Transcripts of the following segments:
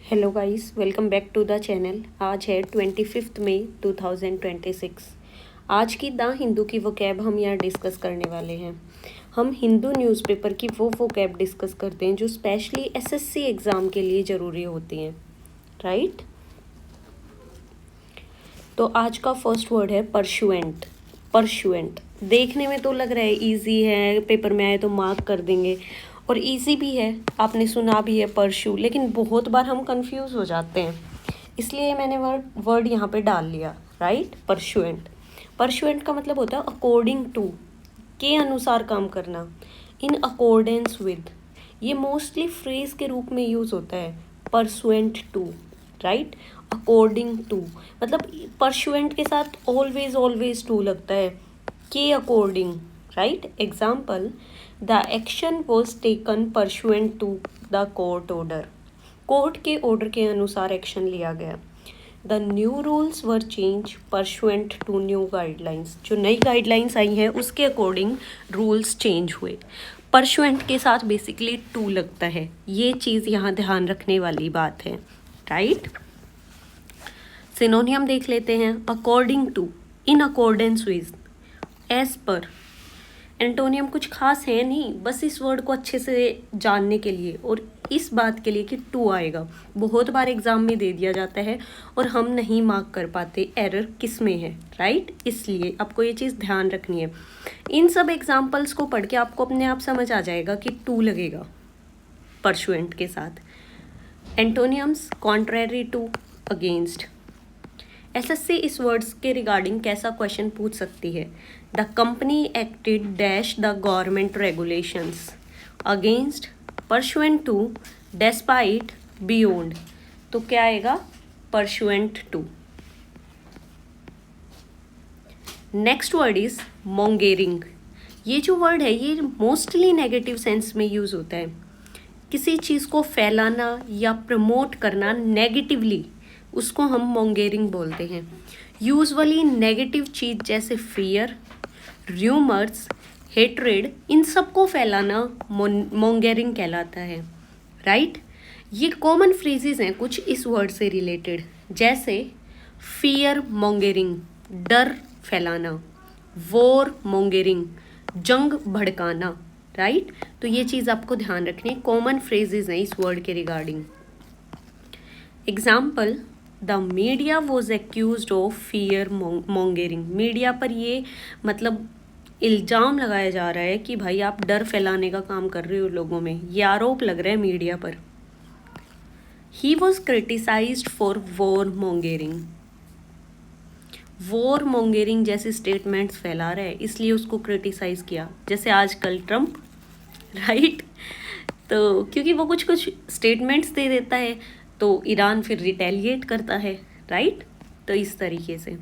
Hello guys, welcome back to the channel. आज है 25 मई 2026। आज की द हिंदू की वोकैब हम यहाँ डिस्कस करने वाले हैं। हम हिंदू न्यूज़पेपर की वो वोकैब डिस्कस करते हैं जो स्पेशली एसएससी एग्ज़ाम के लिए ज़रूरी होती हैं, राइट। तो आज का फर्स्ट वर्ड है परशुएंट। परशुएंट देखने में तो लग रहा है इजी है, पेपर में आए तो मार्क कर देंगे और इजी भी है, आपने सुना भी है परशु, लेकिन बहुत बार हम कंफ्यूज हो जाते हैं, इसलिए मैंने वर्ड यहाँ पे डाल लिया, राइट। परशुएंट। परशुएंट का मतलब होता है अकॉर्डिंग टू, के अनुसार काम करना, इन अकॉर्डेंस विद। ये मोस्टली फ्रेज के रूप में यूज़ होता है, pursuant to, right. According to मतलब परसुएंट के साथ ऑलवेज ऑलवेज टू लगता है, के according, right. Example, the action was taken pursuant to the court order. Court के ऑर्डर के अनुसार एक्शन लिया गया। The new rules were change pursuant to new guidelines. जो नई गाइडलाइंस आई हैं उसके अकॉर्डिंग रूल्स चेंज हुए। परसुएंट के साथ बेसिकली टू लगता है, ये चीज़ यहाँ ध्यान रखने वाली बात है, राइट। सिनोनियम देख लेते हैं। According to, in accordance with, as per. Antonym कुछ खास है नहीं, बस इस वर्ड को अच्छे से जानने के लिए और इस बात के लिए कि टू आएगा, बहुत बार एग्जाम में दे दिया जाता है और हम नहीं मार्क कर पाते, एरर किस में है, राइट। इसलिए आपको ये चीज़ ध्यान रखनी है। इन सब एग्जाम्पल्स को पढ़ के आपको अपने आप समझ आ जाएगा कि टू लगेगा परसुएंट के साथ। Antonyms, contrary to, against. SSC इस वर्ड्स के रिगार्डिंग कैसा क्वेश्चन पूछ सकती है। The company acted dash the government regulations, against, pursuant to, despite, beyond. तो क्या आएगा, pursuant to. Next word is mongering. ये जो वर्ड है ये मोस्टली नेगेटिव सेंस में यूज होता है। किसी चीज़ को फैलाना या प्रमोट करना नेगेटिवली, उसको हम मोंगेरिंग बोलते हैं। यूजुअली नेगेटिव चीज़ जैसे फियर, र्यूमर्स, हेट्रेड, इन सबको फैलाना मोंगेरिंग कहलाता है, राइट। ये कॉमन फ्रेजेस हैं कुछ इस वर्ड से रिलेटेड, जैसे फियर मोंगेरिंग, डर फैलाना, वॉर मोंगेरिंग, जंग भड़काना, राइट। तो ये चीज़ आपको ध्यान रखनी है, कॉमन फ्रेजेस हैं इस वर्ड के regarding. Example, the media was accuse of fear mongering. Media पर ये मतलब इल्ज़ाम लगाया जा रहा है कि भाई आप डर फैलाने का काम कर रहे हो लोगों में, ये आरोप लग रहा है मीडिया पर। He was criticized for war mongering. War mongering जैसे स्टेटमेंट्स फैला रहा है इसलिए उसको क्रिटिसाइज किया, जैसे आजकल ट्रम्प, राइट। तो क्योंकि वो कुछ कुछ स्टेटमेंट्स दे देता है तो ईरान फिर रिटेलिएट करता है, राइट। तो इस तरीके से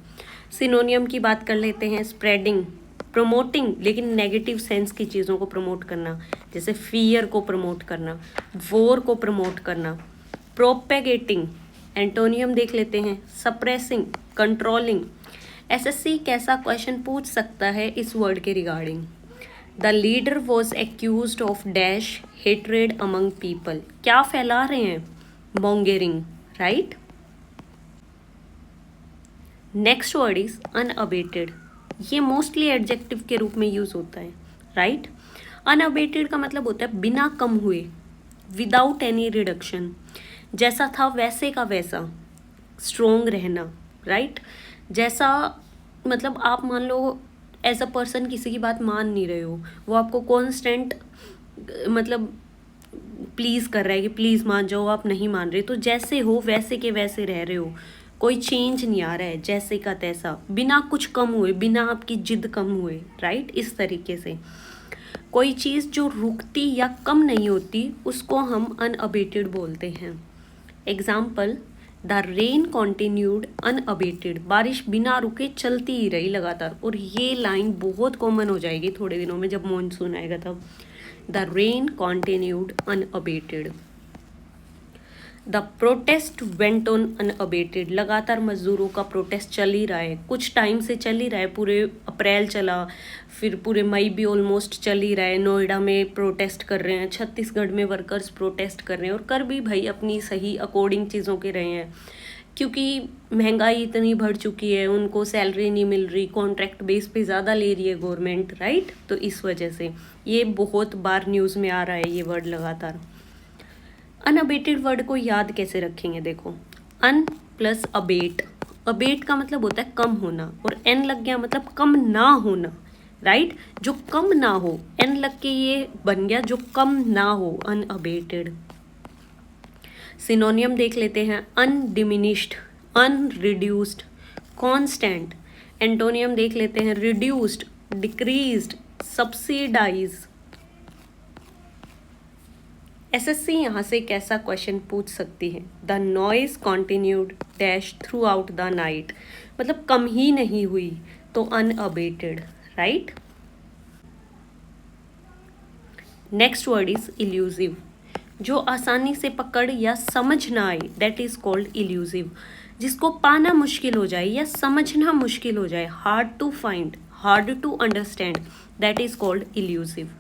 सिनोनियम की बात कर लेते हैं। स्प्रेडिंग, प्रमोटिंग, लेकिन नेगेटिव सेंस की चीज़ों को प्रमोट करना, जैसे फियर को प्रमोट करना, वॉर को प्रमोट करना। प्रोपेगेटिंग, एंटोनियम देख लेते हैं। Suppressing, controlling. एसएससी कैसा क्वेश्चन पूछ सकता है इस वर्ड के regarding. The leader was accused of dash hatred among people. क्या फैला रहे हैं, mongering, right. Next word is unabated. ये मोस्टली एडजेक्टिव के रूप में यूज होता है, राइट। अनअबेटेड का मतलब होता है बिना कम हुए, विदाउट एनी रिडक्शन, जैसा था वैसे का वैसा, स्ट्रोंग रहना, राइट। जैसा मतलब आप मान लो एज अ पर्सन किसी की बात मान नहीं रहे हो, वो आपको कॉन्स्टेंट मतलब प्लीज़ कर रहा है कि प्लीज़ मान जाओ, आप नहीं मान रहे, तो जैसे हो वैसे के वैसे रह रहे हो, कोई चेंज नहीं आ रहा है, जैसे का तैसा, बिना कुछ कम हुए, बिना आपकी जिद कम हुए, राइट। इस तरीके से कोई चीज़ जो रुकती या कम नहीं होती उसको हम अनअबेटेड बोलते हैं। Example, the rain continued unabated. बारिश बिना रुके चलती ही रही लगातार, और ये लाइन बहुत कॉमन हो जाएगी थोड़े दिनों में जब मॉनसून आएगा तब। The rain continued unabated. The protest went on unabated, लगातार मजदूरों का प्रोटेस्ट चल ही रहा है, कुछ टाइम से चल ही रहा है, पूरे अप्रैल चला, फिर पूरे मई भी ऑलमोस्ट चल ही रहा है। नोएडा में प्रोटेस्ट कर रहे हैं, छत्तीसगढ़ में वर्कर्स प्रोटेस्ट कर रहे हैं, और कर भी भाई अपनी सही अकॉर्डिंग चीज़ों के रहे हैं, क्योंकि महंगाई इतनी बढ़ चुकी है, उनको सैलरी नहीं मिल रही, कॉन्ट्रैक्ट बेस पे ज़्यादा ले रही है गवर्नमेंट, राइट। तो इस वजह से ये बहुत बार न्यूज़ में आ रहा है ये वर्ड लगातार। अनअबेटेड वर्ड को याद कैसे रखेंगे, देखो, अन प्लस अबेट, अबेट का मतलब होता है कम होना, और एन लग गया मतलब कम ना होना, राइट। जो कम ना हो, एन लग के ये बन गया जो कम ना हो, अनअबेटेड। सिनोनियम देख लेते हैं, अनडिमिनिश्ड, अनरिड्यूस्ड, कांस्टेंट। एंटोनियम देख लेते हैं, रिड्यूस्ड, डिक्रीज्ड, सब्सिडाइज। एसएससी यहाँ से कैसा क्वेश्चन पूछ सकती है, the noise continued dash through out the night, मतलब कम ही नहीं हुई, तो unabated, right. Next word is elusive, जो आसानी से पकड़ या समझ ना आए, दैट इज कॉल्ड इल्यूसिव। जिसको पाना मुश्किल हो जाए या समझना मुश्किल हो जाए, hard to find, hard to understand, that is called elusive.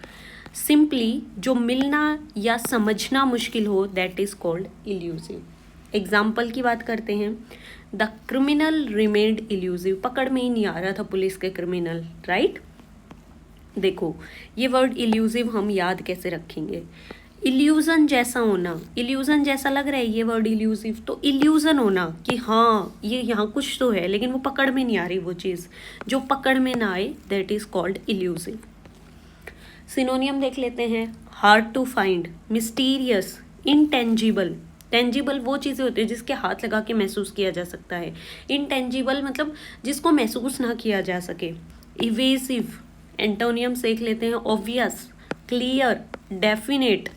Simply जो मिलना या समझना मुश्किल हो, that is called elusive. Example की बात करते हैं, द क्रिमिनल रिमेन्ड इल्यूसिव, पकड़ में ही नहीं आ रहा था पुलिस के क्रिमिनल, राइट। देखो ये वर्ड इल्यूसिव हम याद कैसे रखेंगे, इल्यूजन जैसा होना, इल्यूजन जैसा लग रहा है ये वर्ड इल्यूसिव, तो इल्यूजन होना कि हाँ ये यहाँ कुछ तो है लेकिन वो पकड़ में नहीं आ रही, वो चीज़ जो पकड़ में ना आए, that is called elusive. Synonym देख लेते हैं, hard to find, mysterious, intangible. Tangible वो चीज़ें होती है जिसके हाथ लगा के महसूस किया जा सकता है, इनटेंजिबल मतलब जिसको महसूस ना किया जा सके। इवेसिव, एंटोनियम्स देख लेते हैं, ऑब्वियस, क्लियर, डेफिनेट।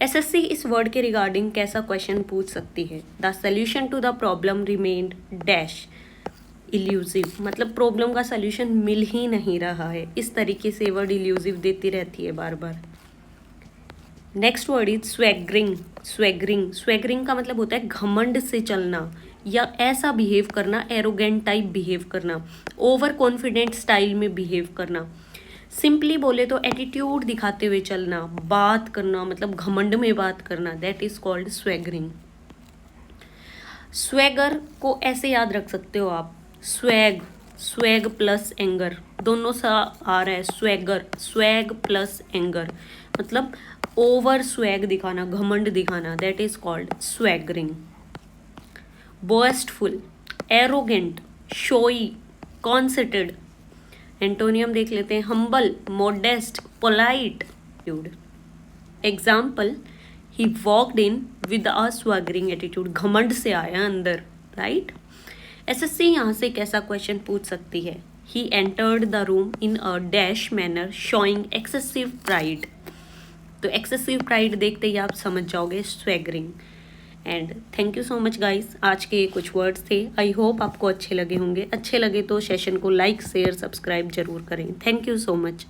एसएससी इस वर्ड के रिगार्डिंग कैसा क्वेश्चन पूछ सकती है, the solution to the problem remained dash elusive, मतलब प्रॉब्लम का सोल्यूशन मिल ही नहीं रहा है, इस तरीके से वर्ड इल्यूसिव देती रहती है बार बार। नेक्स्ट वर्ड इज स्वैगरिंग, स्वैगरिंग, स्वैगरिंग का मतलब होता है घमंड से चलना या ऐसा बिहेव करना, एरोगेंट टाइप बिहेव करना, ओवर कॉन्फिडेंट स्टाइल में बिहेव करना। सिंपली बोले तो एटीट्यूड दिखाते हुए चलना, बात करना, मतलब घमंड में बात करना, दैट इज कॉल्ड स्वैगरिंग। स्वैगर को ऐसे याद रख सकते हो आप, स्वैग, स्वैग प्लस एंगर, दोनों सा आ रहा है, स्वैगर, स्वैग प्लस एंगर, मतलब ओवर स्वैग दिखाना, घमंड दिखाना, that is called swaggering. Boastful, arrogant, showy, conceited. Antonym देख लेते हैं, humble, modest, polite, attitude. Example, he walked in with a swaggering attitude, घमंड से आया अंदर, राइट। एसएससी यहाँ से कैसा क्वेश्चन पूछ सकती है, he entered the room in a dash manner showing excessive pride, तो एक्सेसिव प्राइड देखते ही आप समझ जाओगे swaggering. And thank you so much guys, आज के कुछ वर्ड्स थे, आई होप आपको अच्छे लगे होंगे। अच्छे लगे तो सेशन को लाइक शेयर सब्सक्राइब जरूर करें। Thank you so much.